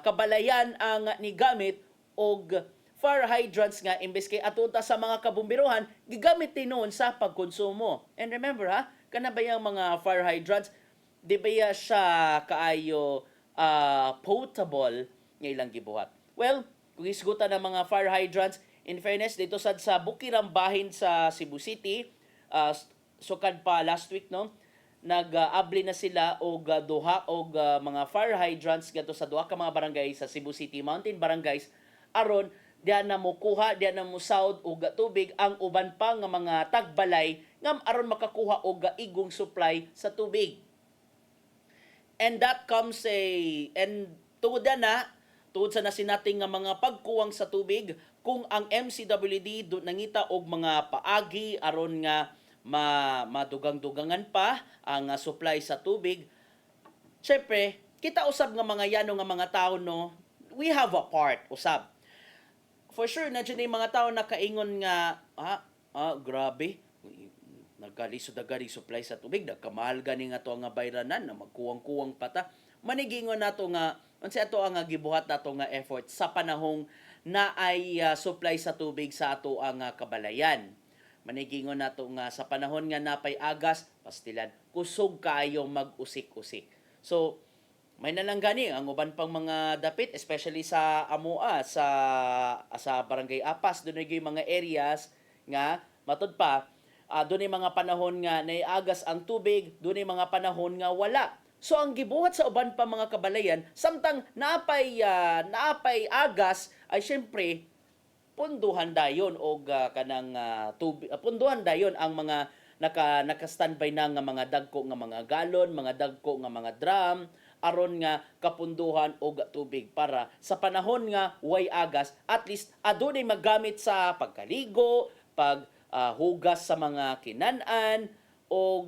kabalayan ang nigamit og fire hydrants nga imbes kay atunta sa mga kabumbiruhan gigamit tinuon sa pagkonsumo. And remember kana ba yung mga fire hydrants di ba siya kaayo potable nga ilang gibuhat. Well, kung isgutan ng mga fire hydrants, in fairness dito sa Bukirang bahin sa Cebu City, sukad pa last week no, nag-abli na sila og duha og mga fire hydrants gato sa duha ka mga barangay sa Cebu City Mountain Barangays aron diyan na mo kuha, diyan na mo sawd og tubig ang uban pa nga mga tagbalay ngam aron makakuha og igong supply sa tubig. And that comes tungod sa nasinating nga mga pagkuwang sa tubig, kung ang MCWD nangita og mga paagi aron nga madugang-dugangan pa ang supply sa tubig, syempre, kita usab nga mga yano nga mga tao, no, we have a part usab. For sure, na dyan yung mga tao na kaingon nga, grabe, nagkalisod agad supply sa tubig, nagkamahal gani nga to nga bayranan, na magkuwang-kuwang pata. Manigingon na to nga, unsa ato ang gibuhat nato nga effort sa panahong na ay supply sa tubig sa ato ang kabalayan. Manigingon nato nga sa panahon nga napay agas, pastilan, kusog kaayo mag-usik-usik. So, may nalang gani ang uban pang mga dapit, especially sa Amoa, sa Barangay Apas, doon ay mga areas nga, matud pa, doon ay mga panahon nga naiagas ang tubig, doon ay mga panahon nga wala. So ang gibuhat sa uban pa mga kabalayan, samtang naapay agas ay syempre punduhan dayon og kanang tubig, punduhan dayon ang mga naka-standby na nga mga dagko nga mga galon, mga dagko nga mga drum aron nga kapunduhan og tubig para sa panahon nga way agas, at least adunay magamit sa pagkaligo, hugas sa mga kinanan o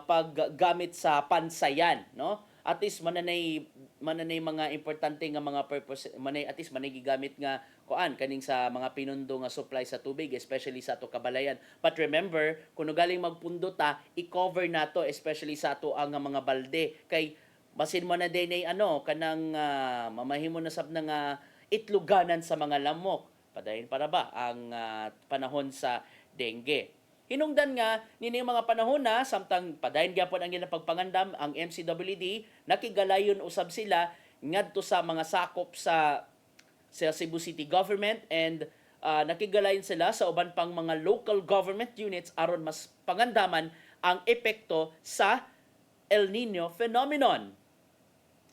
paggamit sa pansayan, no? At least mananay mga importante nga mga purpose, at least manay gigamit nga kaning sa mga pinundo nga supply sa tubig, especially sa ato kabalayan. But remember, kung galing magpundo ta, i-cover nato especially sa ato ang mga balde, kay basin mo na din kanang mamahimo na sab nga itluganan sa mga lamok. Padayon para ba ang panahon sa dengue. Hinungdan nga nini mga panahon na samtang padayon gyapon ang pagpangandam ang MCWD, nakigalayon usab sila ngadto sa mga sakop sa Cebu City government, and nakigalayon sila sa uban pang mga local government units aron mas pangandaman ang epekto sa El Nino phenomenon.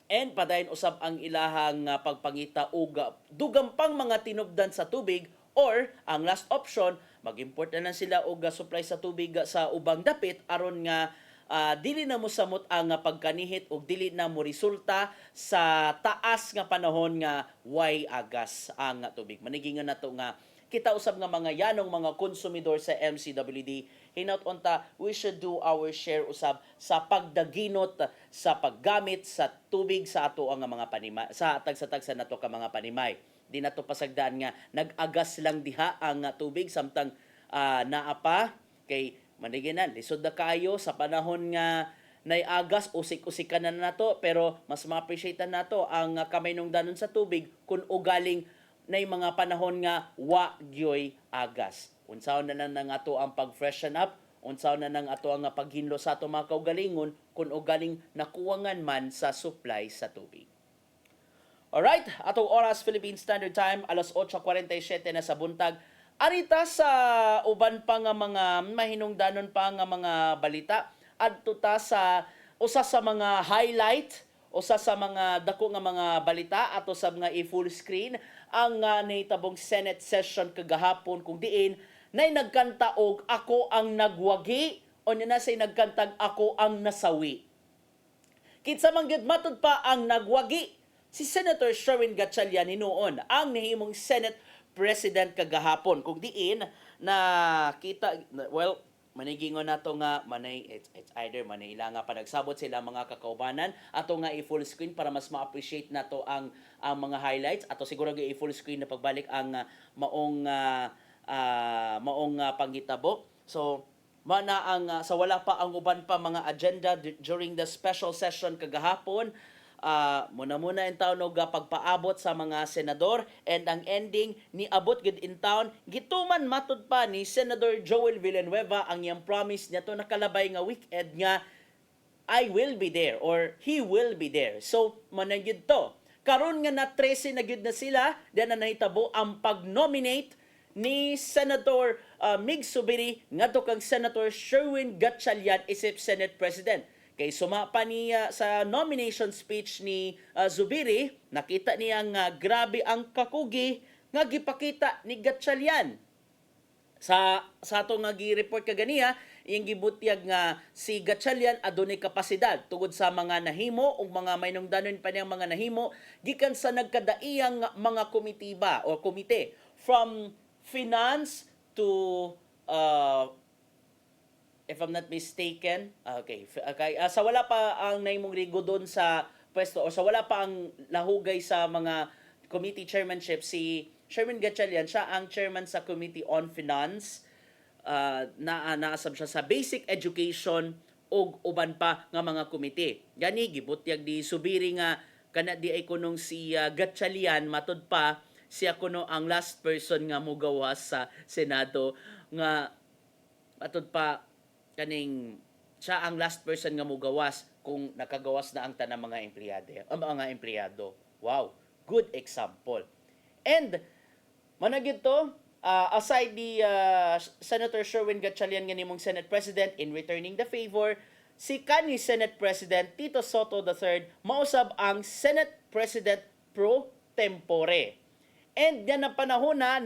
And padayon usab ang ilahang pagpangita og dugang pang mga tinubdan sa tubig, or ang last option, mag-import na lang sila og supply sa tubig sa ubang dapit aron nga dili na mo samot ang pagkanihit og dili na mo resulta sa taas nga panahon nga way agas ang tubig. Manigingan nato nga kita usab nga mga yanong mga konsumidor sa MCWD, hinaut unta we should do our share usab sa pagdaginot sa paggamit sa tubig sa ato ang mga panimay, sa tagsa-tagsa nato ka mga panimay. Di nato pasagdaan nga nag-agas lang diha ang tubig samtang naapa kay maniginan lisod na kayo sa panahon nga naiagas, usik-usikan na nato, pero mas ma-appreciate nato ang kamay nung danon sa tubig kung ugaling nay mga panahon nga wa gyoy agas. Unsaon na lang nga ato ang pag-freshen up, unsaon na lang ato ang paghinlo sa ato mga kaugalingon kung ugaling nakuwangan man sa supply sa tubig. Alright, atong oras Philippine Standard Time, alas 8:47 na sa buntag. Arita sa uban pa nga mga mahinungdanon pa nga mga balita, adto ta sa usa sa mga highlight, usa sa mga dako nga mga balita ato sa mga i-full screen ang nahitabong Senate session kagahapon, kung diin nay nagkanta og ako ang nagwagi o na say nagkantag ako ang nasawi. Kinsa man gyud matud pa ang nagwagi, si Senator Sherwin Gatchalian hinuon ang nahimong Senate President kagahapon, kung diin na kita, well, manigingon nato nga manay it's either manay ila nga pa nagsabot sila mga kakaubanan ato nga i-full screen para mas ma-appreciate nato ang mga highlights, ato siguro nga i-full screen na pagbalik ang maong panghitabo. So mana ang sa wala pa ang uban pa mga agenda during the special session kagahapon, muna in town og pagpaabot sa mga senador, and ang ending ni abot gid in town gituman matud pa ni Senator Joel Villanueva ang iyang promise niya to nakalabay nga weekend nga I will be there or he will be there. So managid to karon nga na 13 na gyud na sila, diyan na nahitabo ang pag-nominate ni Senator Mig Zubiri ngadto kang Senator Sherwin Gatchalian isip Senate President. Kay sumapa niya sa nomination speech ni Zubiri, nakita niya nga grabe ang kakugi nga gipakita ni Gatchalian. Sa ato nga gi-report kaganiya, iyang gibutyag nga si Gatchalian adunay kapasidad tungod sa mga nahimo ug mga mainungdanon pa niyang mga nahimo gikan sa nagkadaiyang mga komitiba o komite from finance to if I'm not mistaken, sa wala pa ang nahimong rigo doon sa pwesto o sa wala pa ang lahugay sa mga committee chairmanship, si Sherwin Gatchalian, siya ang chairman sa Committee on Finance, naasab siya sa Basic Education ug uban pa nga mga komite. Gani gibutyag di subiri nga kana di ay kunong si Gatchalian matud pa siya kuno ang last person nga mogawas sa Senado nga matud pa kaning siya ang last person nga mogawas kung nakagawas na ang tanang mga empleyado. Wow, good example. And managid to, aside the Senator Sherwin Gatchalian nga nimong Senate President in returning the favor, si kanhi Senate President Tito Soto III mausab ang Senate President pro tempore. And yan ang panahon na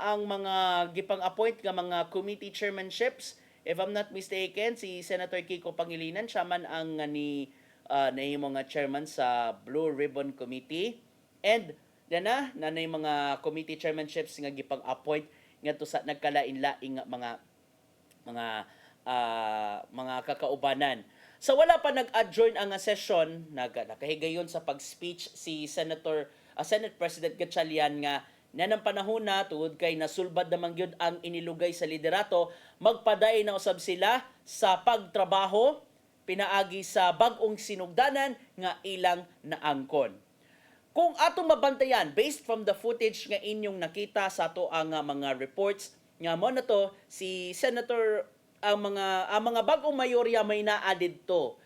ang mga gipang-appoint nga mga committee chairmanships, if I'm not mistaken, si Senator Kiko Pangilinan, siya man ang nahimo nga chairman sa Blue Ribbon Committee. And yan nanay mga committee chairmanships nga gipang-appoint ngadto sa nagkalain-laing mga kakaubanan. Sa wala pa nag-adjourn ang session, nakahigayon sa pag-speech si Senate President Gatchalian nga nanang panahon na tungod kay nasulbad naman gyud ang inilugay sa liderato, magpaday na usab sila sa pagtrabaho pinaagi sa bag-ong sinugdanan nga ilang naangkon. Kung atong mabantayan, based from the footage nga inyong nakita sa ato ang mga reports, nga mo na to, si Senator, ang mga bagong mayorya may naadid to.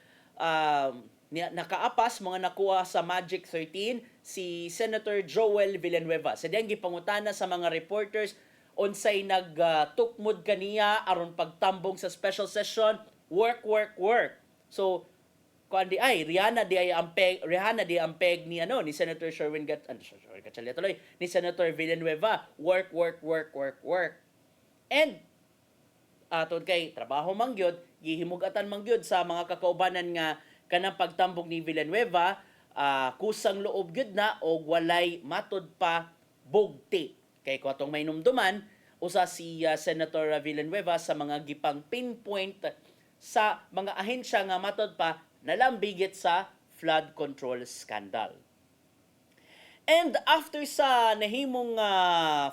Nakaapas, mga nakuha sa Magic 13, si Senator Joel Villanueva. Sa diyang gipangutana sa mga reporters, unsay nagtukmod kaniya aron pagtambong sa special session, work. So, kuandi ay Rihanna di ang peg ni Senator Sherwin Gatchalian tuloy ni Senator Villanueva, work. And aton kay trabaho mangyod, gihimugatan mangyod sa mga kakaubanan nga kanang pagtambong ni Villanueva, kusang loob gyud na o walay matud pa bugti. Kay ko atong may numduman usa si Senator Villanueva sa mga gipang pinpoint sa mga ahensya nga matud pa nalambigit sa flood control scandal. And after sa nahimong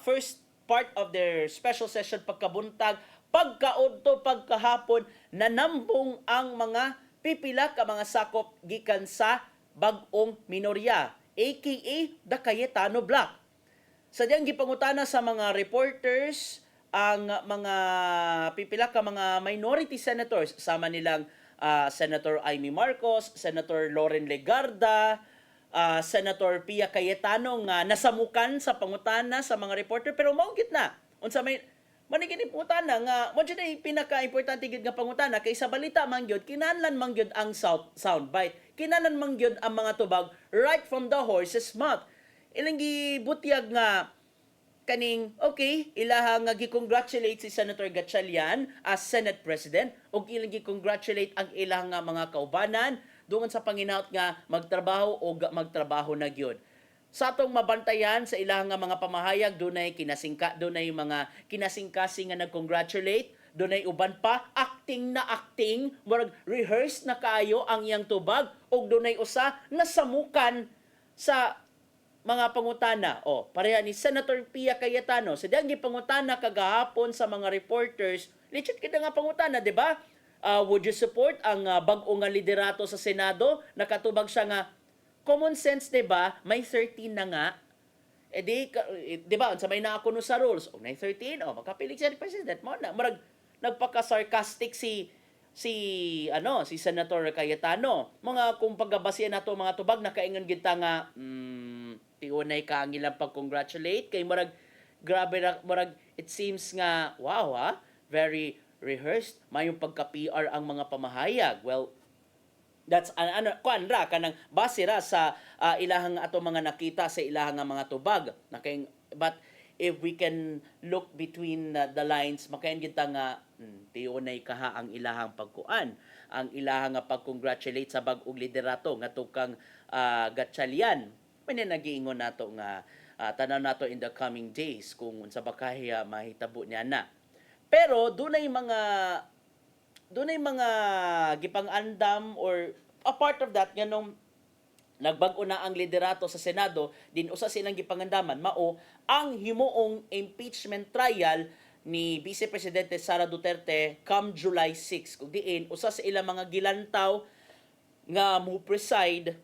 first part of their special session pagkabuntag, pagkaudto pagkahapon, nanambong ang mga pipila ka mga sakop gikan sa bag-ong minorya, aka the Cayetano Block. Sa diyang gipangutana sa mga reporters, ang mga pipila ka mga minority senators, sama nilang Senator Amy Marcos, Senator Loren Legarda, Senator Pia Cayetano nga nasamukan sa pangutana sa mga reporter, pero maugit na. Unsa may manigini pangutana nga mo jud ay pinaka-importante gid nga pangutana kay sa balita man gyud kinahanglan man gyud ang soundbite. Kinahanglan man gyud ang mga tubag right from the horse's mouth. Ilang gibutyag nga kaning ilaha nga gi-congratulate si Senator Gatchalian as Senate President ug ilang gi-congratulate ang ilang nga mga kaubanan dungan sa panginaut nga magtrabaho o magtrabaho na gyud. Sa atong mabantayan sa ilang nga mga pamahayag, dunay mga kinasingkasing nga nag-congratulate, dunay uban pa acting, murag rehearsed na kaayo ang iyang tubag ug dunay usa nasamukan sa mga pangutana. Pareha ni Senator Pia Cayetano. Sa diyang gipangutana kagahapon sa mga reporters, legit kita nga pangutana, di ba? Would you support ang bag-o nga liderato sa Senado? Nakatubag siya nga, common sense, di ba? May 13 na nga. Di ba? Sa may naakuno sa rules. May 13, makapilig siya ni President mo na. Marag, nagpaka-sarcastic si Senator Cayetano. Mga kung paggabasihan nato mga tubag, nakaingon kita nga, tiunay ka ang ilang pag-congratulate kay grabe it seems nga very rehearsed mayong pagka-PR ang mga pamahayag. Well, that's kanang base ra sa ilahang ato mga nakita sa ilahang mga tubag but if we can look between the lines, makain kita nga tiyonay kaha ang ilahang pagkuan, ang ilahang nga pag-congratulate sa bag-ong liderato nga tukang gatsalyan. May nagiingon nato nga tanaw nato in the coming days kung unsa ba kaya mahitabo niya na. Pero dunay mga gipang-andam or a part of that nganong nagbag-o na ang liderato sa Senado, din usa silang gipangandaman mao ang himuong impeachment trial ni Vice Presidente Sara Duterte come July 6. Kung diin usa sa ilang mga gilantaw nga mo preside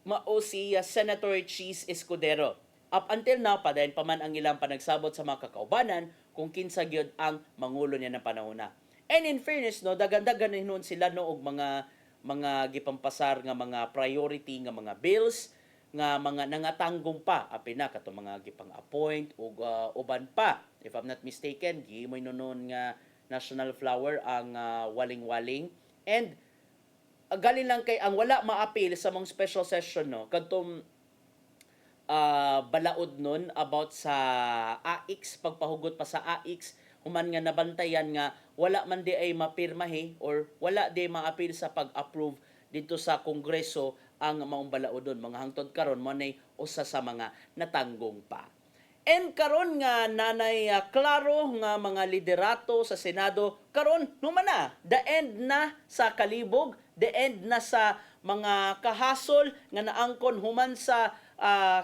mao si Senator Cheese Escudero. Up until now, padayon pa man ang ilang panagsabot sa mga kakaubanan kung kinsa gyud ang mangulo niya ng panahon na. And in fairness, no, dagan-dagan hinon sila no og mga gipampasar nga mga priority nga mga bills nga mga nangatanggong pa apil na kato mga gipang-appoint og uban pa. If I'm not mistaken, gihimoy nonon nga national flower ang waling-waling. And galing lang kay ang wala maapil sa mga special session no kadtong balaod nun about sa AX, pagpahugot pa sa AX, human nga nabantayan nga wala man di ay mapirmahe or wala di maapil sa pag-approve dito sa Kongreso ang maong balaodon. Mga hangtod karon mo nay usa sa mga natanggong pa. And karon nga nanay klaro nga mga liderato sa Senado, karon numan na, the end na sa kalibog, the end na sa mga kahasol nga naangkon human sa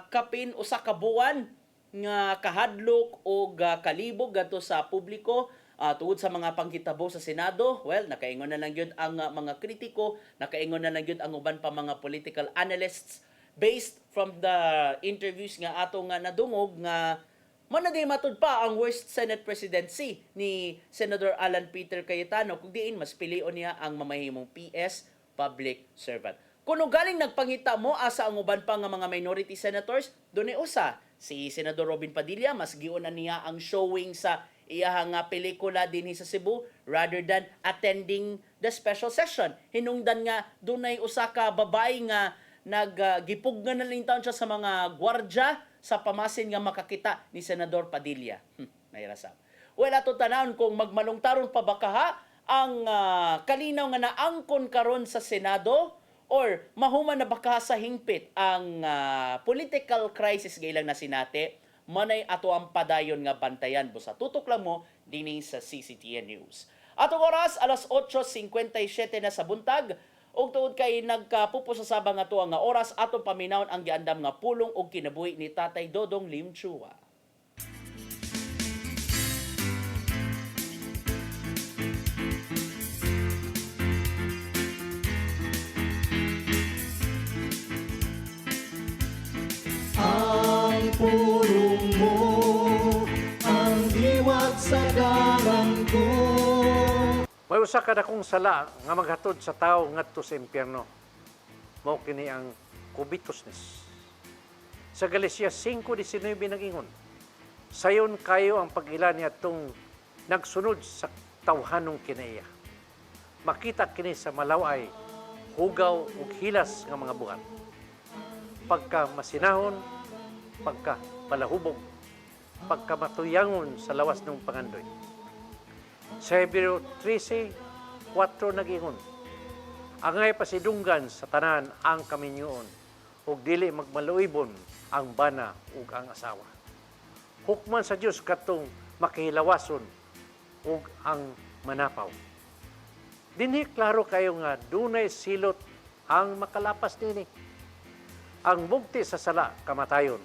kapin o sa kabuan nga kahadlok o kalibog gato sa publiko tungod sa mga panghitabo sa Senado. Well, nakaingon na lang yun ang mga kritiko, nakaingon na lang yun ang uban pa mga political analysts based from the interviews nga ato nga nadungog nga manaday matud pa ang worst Senate presidency ni Senator Alan Peter Cayetano kung diin mas pilion niya ang mamahimong PS, public servant. Kung galing nagpangita mo asa ang uban pa nga mga minority senators, doon usa si Senador Robin Padilla, mas giunan niya ang showing sa iyahang pelikula dinhi sa Cebu rather than attending the special session. Hinungdan nga dunay usa ka babae nga naggipug nga naling taon siya sa mga gwardya sa pamasin nga makakita ni Senador Padilla. May rasab. Well, ato tanawon kung magmalungtaron pa ba kaha ang kalinaw nga naangkon karon sa Senado or mahuman na baka sa hingpit ang political crisis gailang na sinate, manay ato ang padayon nga bantayan. Busa tutok lang mo dinhi sa CCTN News. Atong oras, alas 8:57 na sa buntag. Og tuod kay nagkapupo sa sabang ato nga oras, atong paminawon ang giandam nga pulong og kinabuhi ni Tatay Dodong Lim Chua. Ang pulong mo, ang diwat sa garang ko. May usa ka dakong sala nga maghatod sa tao ngadto sa impyerno. Mao kini ang covetousness. Sa Galacia 5:19 nag-ingon, sayon kayo ang pag-ila niadtong nagsunod sa tawhanong kinaiya. Makita kini sa malaway, hugaw ug hilas nga mga buhat. Pagka masinahon, pagka palahubog, pagka matuyangon sa lawas ng pangandoy. Sa Hebreo 13:4 nag-ingon, angay pasidunggan sa tanan ang kaminyoon, ug dili magmaluibon ang bana ug ang asawa. Hukman sa Dios katong makihilawason ug ang manapaw. Dinhi klaro kayo nga dunay silot ang makalapas nini. Ang bugti sa sala kamatayon,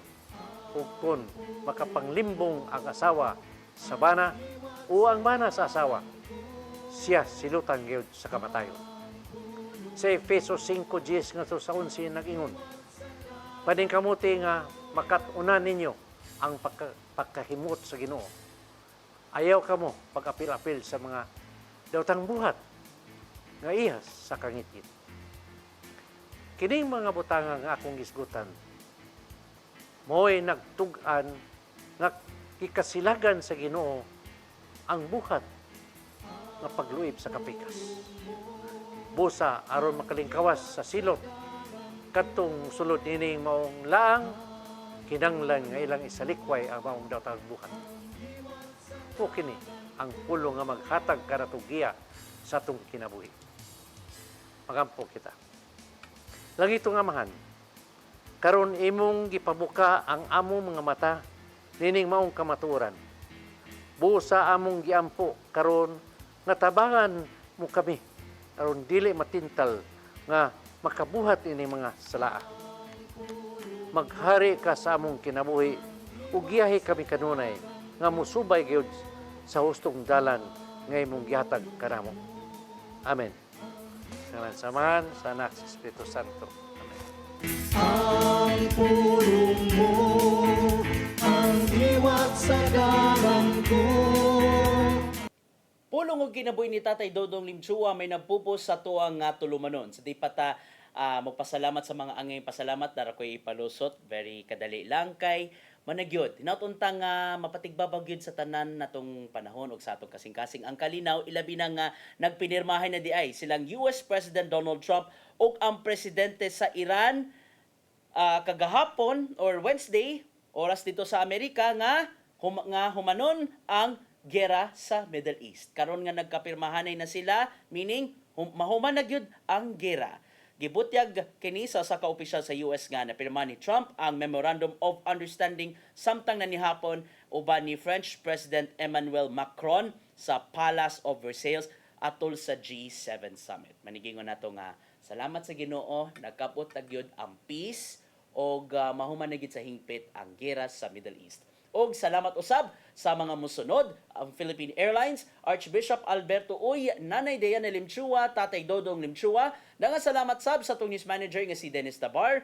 ug kun makapanglimbong ang asawa sa bana o ang bana sa asawa, siya silutan gyud sa kamatayon. Sa Efeso 5:10 nga sa 11 nag-ingon, pading kamuti nga makatunan ninyo ang pagkahimot sa Ginoo. Ayaw kamo pag-apil-apil sa mga daotang buhat nga ihas sa kangit-ngit. Kining mga butanga nga akong gisgutan, mo'y nagtug-an nga kikasilagan sa Ginoo ang buhat nga pagluib sa kapikas. Busa aron makalingkawas sa silot katong sulod nining maong laang kinanglan nga ilang isalikway ang maong datang buhat. O kini ang pulo nga maghatag karatugiya sa atong kinabuhi. Magampo kita. Langito nga mahan, karon imong gipabuka ang among mga mata, nining maong kamatuoran. Busa among giampo karon nga tabangan mo kami, karon dili matintal nga makabuhat ini mga salaa. Maghari ka sa among kinabuhi, ug giyahi kami kanunay nga musubay gyud sa hustong dalan nga imong gihatag kanamo. Amen. Sa ngalan sa Ama, sa Anak, sa Espiritu Santo. Amen. Ang pulong mo, ang diwat sa galang ko. Pulong og kinabuhi ni Tatay Dodong Limchua may nagpupos sa tuang nga tulumanon. Sa di pata magpasalamat sa mga angay pasalamat dara ko'y palusot. Very kadali lang kay managyod. Tinautunta nga mapatigbabag yun sa tanan natong panahon og sa atong kasing-kasing ang kalinaw ilabi na nga nagpinirmahay na di ay silang US President Donald Trump ug ang presidente sa Iran kagahapon or Wednesday oras dito sa Amerika nga humanon ang gera sa Middle East. Karon nga nagkapirmahanay na sila, meaning mahuman na gyud ang gera. Gibutyag kini sa kaopisyal sa US nga napirma ni Trump ang Memorandum of Understanding samtang nanihapon uban ni French President Emmanuel Macron sa Palace of Versailles atol sa G7 Summit. Manigingon nato nga salamat sa Ginoo nagkabot gyud ang peace og mahuman na gyud sa hingpit ang gera sa Middle East. Og salamat usab sa mga musunod ang Philippine Airlines, Archbishop Alberto Uy, Nanay Diana Limchua, Tatay Dodong Limchua. Dangan salamat sab sa atong news manager nga si Dennis Tabar,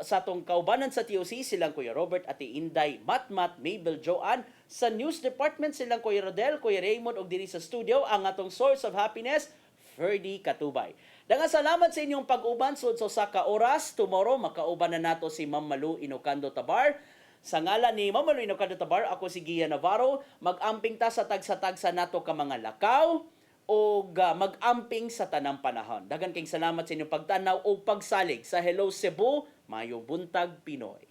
sa atong kaubanan sa TOC silang Kuya Robert, Ate Inday, Matmat, Mabel, Joanne, sa news department silang Kuya Rodel, Kuya Raymond og diri sa studio ang atong source of happiness, Ferdy Katubay. Dangan salamat sa inyong pag-uban sud sa ka oras. Tomorrow makauban na nato si Ma'am Malu Inocando Tabar. Sa ngalan ni Ma'am Malu Inocando Tabar, ako si Gia Navarro. Mag-amping ta sa tagsa-tagsa nato ka mga lakaw o mag-amping sa tanang panahon. Dagan kayong salamat sa inyong pagtanaw o pagsalig sa Hello Cebu, Mayong Buntag Pinoy.